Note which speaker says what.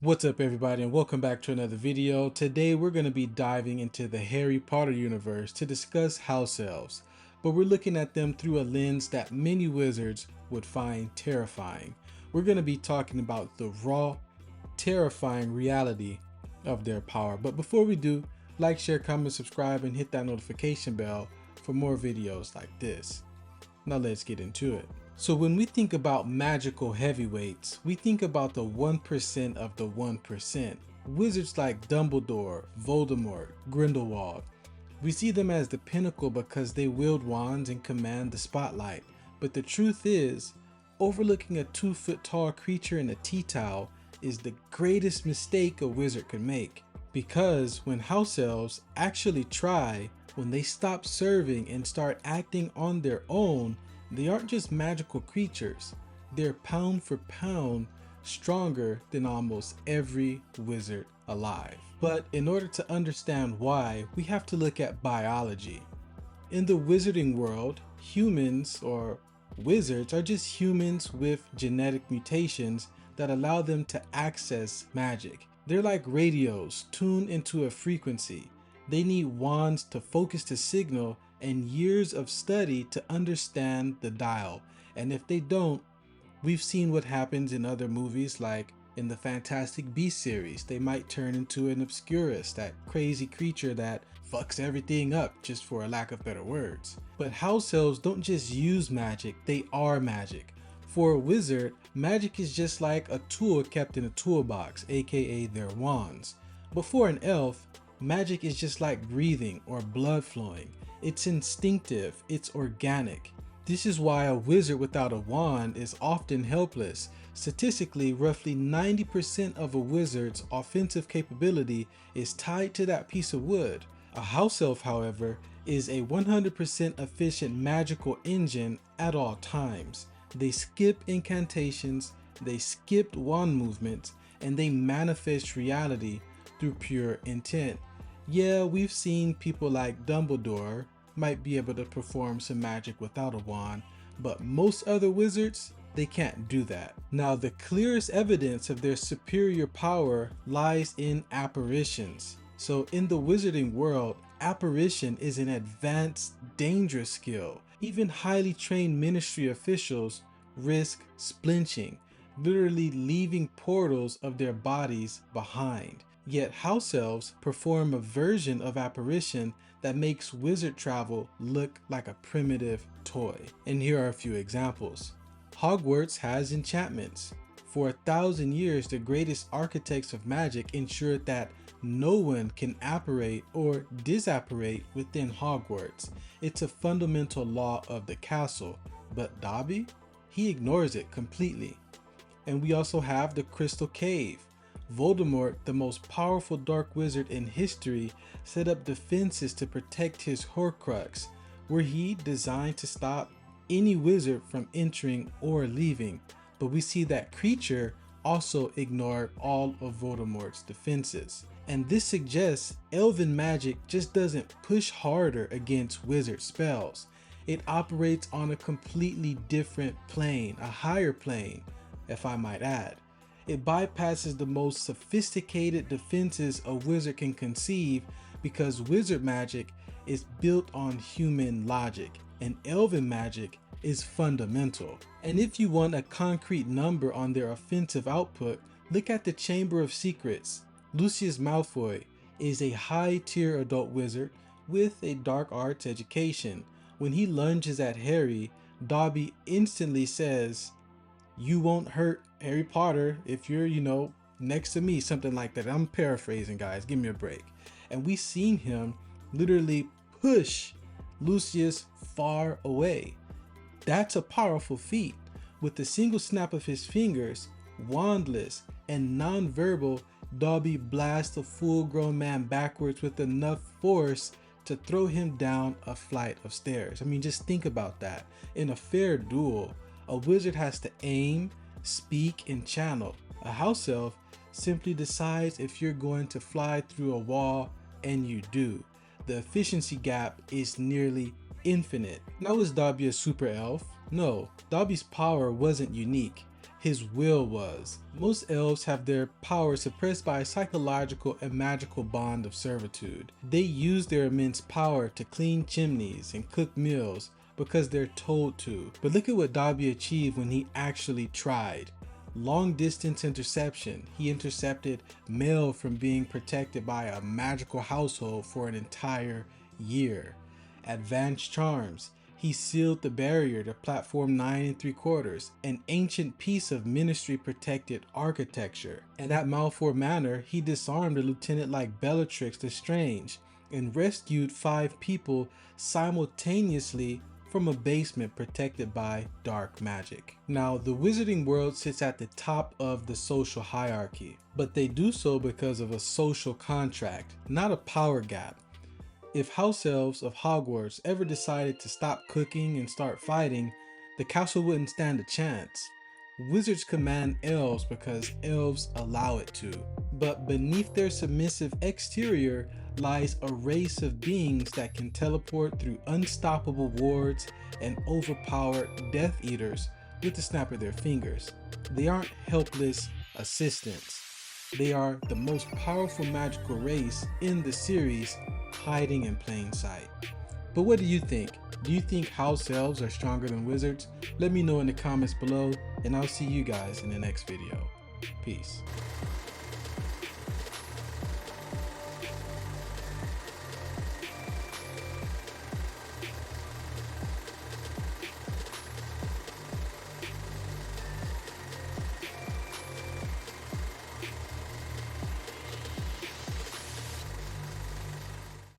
Speaker 1: What's up everybody and welcome back to another video. Today we're going to be diving into the Harry Potter universe to discuss House Elves, but we're looking at them through a lens that many wizards would find terrifying. We're going to be talking about the raw, terrifying reality of their power. But before we do, like, share, comment, subscribe, and hit that notification bell for more videos like this. Now let's get into it. So when we think about magical heavyweights, we think about the 1% of the 1%. Wizards like Dumbledore, Voldemort, Grindelwald. We see them as the pinnacle because they wield wands and command the spotlight. But the truth is, overlooking a 2-foot tall creature in a tea towel is the greatest mistake a wizard could make. Because when house elves actually try, when they stop serving and start acting on their own, they aren't just magical creatures, they're pound for pound stronger than almost every wizard alive. But in order to understand why, we have to look at biology. In the wizarding world, humans or wizards are just humans with genetic mutations that allow them to access magic. They're like radios tuned into a frequency. They need wands to focus the signal and years of study to understand the dial. And if they don't, we've seen what happens in other movies, like in the Fantastic Beasts series. They might turn into an Obscurus, that crazy creature that fucks everything up, just for a lack of better words. But house elves don't just use magic, they are magic. For a wizard, magic is just like a tool kept in a toolbox, aka their wands. But for an elf, magic is just like breathing or blood flowing. It's instinctive, it's organic. This is why a wizard without a wand is often helpless. Statistically, roughly 90% of a wizard's offensive capability is tied to that piece of wood. A house elf, however, is a 100% efficient magical engine at all times. They skip incantations, they skip wand movements, and they manifest reality through pure intent. Yeah, we've seen people like Dumbledore might be able to perform some magic without a wand, but most other wizards, they can't do that. Now, the clearest evidence of their superior power lies in apparitions. So in the wizarding world, apparition is an advanced, dangerous skill. Even highly trained ministry officials risk splinching, literally leaving portals of their bodies behind. Yet house elves perform a version of apparition that makes wizard travel look like a primitive toy. And here are a few examples. Hogwarts has enchantments. For 1,000 years, the greatest architects of magic ensured that no one can apparate or disapparate within Hogwarts. It's a fundamental law of the castle. But Dobby? He ignores it completely. And we also have the Crystal Cave. Voldemort, the most powerful dark wizard in history, set up defenses to protect his Horcrux, were he designed to stop any wizard from entering or leaving. But we see that creature also ignored all of Voldemort's defenses. And this suggests Elven magic just doesn't push harder against wizard spells. It operates on a completely different plane, a higher plane, if I might add. It bypasses the most sophisticated defenses a wizard can conceive because wizard magic is built on human logic and elven magic is fundamental. And if you want a concrete number on their offensive output, look at the Chamber of Secrets. Lucius Malfoy is a high-tier adult wizard with a dark arts education. When he lunges at Harry, Dobby instantly says, "You won't hurt Harry Potter if you're, next to me," something like that. I'm paraphrasing, guys, give me a break. And we seen him literally push Lucius far away. That's a powerful feat. With the single snap of his fingers, wandless and non-verbal, Dobby blasts a full-grown man backwards with enough force to throw him down a flight of stairs. I mean, just think about that. In a fair duel, a wizard has to aim, speak, and channel. A house elf simply decides if you're going to fly through a wall, and you do. The efficiency gap is nearly infinite. Now, is Dobby a super elf? No, Dobby's power wasn't unique. his will was. Most elves have their power suppressed by a psychological and magical bond of servitude. They use their immense power to clean chimneys and cook meals because they're told to. But look at what Dobby achieved when he actually tried. Long distance interception. He intercepted mail from being protected by a magical household for an entire year. Advanced charms. He sealed the barrier to platform 9 3/4, an ancient piece of ministry protected architecture. And at Malfoy Manor, he disarmed a lieutenant like Bellatrix Lestrange and rescued 5 people simultaneously from a basement protected by dark magic. Now, the wizarding world sits at the top of the social hierarchy, but they do so because of a social contract, not a power gap. If House Elves of Hogwarts ever decided to stop cooking and start fighting, the castle wouldn't stand a chance. Wizards command elves because elves allow it to. But beneath their submissive exterior lies a race of beings that can teleport through unstoppable wards and overpower Death Eaters with the snap of their fingers. They aren't helpless assistants. They are the most powerful magical race in the series, hiding in plain sight. But what do you think? Do you think House Elves are stronger than wizards? Let me know in the comments below, and I'll see you guys in the next video. Peace.